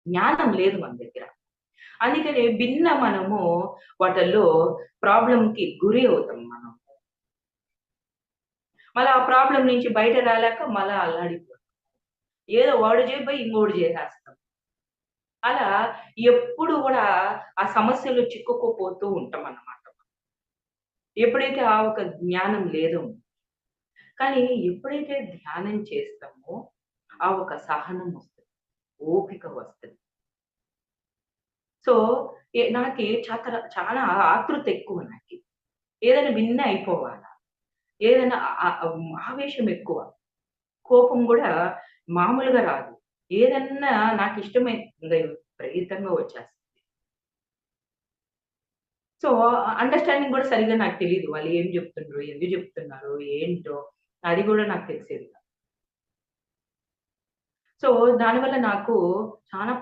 జ్ఞానం లేదు మన దగ్గర. అందుకని మనము వాటిల్లో ప్రాబ్లమ్‌కి గురి అవుతాం మనం. మళ్ళా ఆ ప్రాబ్లమ్ నుంచి బయట రాలేక మళ్ళా అల్లాడిపోతాం. ఏదో వాడు చేయబోయి ఇంకోడు చేసేస్తాం. అలా ఎప్పుడు గూడా ఆ సమస్యలో చిక్కుకుపోతూ ఉంటామన్నమాట. ఎప్పుడైతే ఆ ఒక జ్ఞానం లేదో, కానీ ఎప్పుడైతే ధ్యానం చేస్తామో, ఆ ఒక సహనం వస్తది. ఓపిక వస్తది. సో, నాకి చాలా ఆతృత ఎక్కువ నాకి. ఏదైనా విన్న అయిపోవాలా. ఏదైనా ఆవేశం ఎక్కువ. కోపం గూడా మామూలుగా రాదు. ఏదన్నా నాకిష్టమే ఇంగ విపరీతంగా వచ్చేస్తది. సో, అండర్‌స్టాండింగ్ గూడా సరిగ్గా నాకు తెలీదు. వాళ్ళు ఏం జెప్తుండ్రు? ఎందుకు జెప్తున్నారు? ఏంటో? అది గూడా నాకు తెలిసేది కాదు. సో, దానివల్ల నాకు చాలా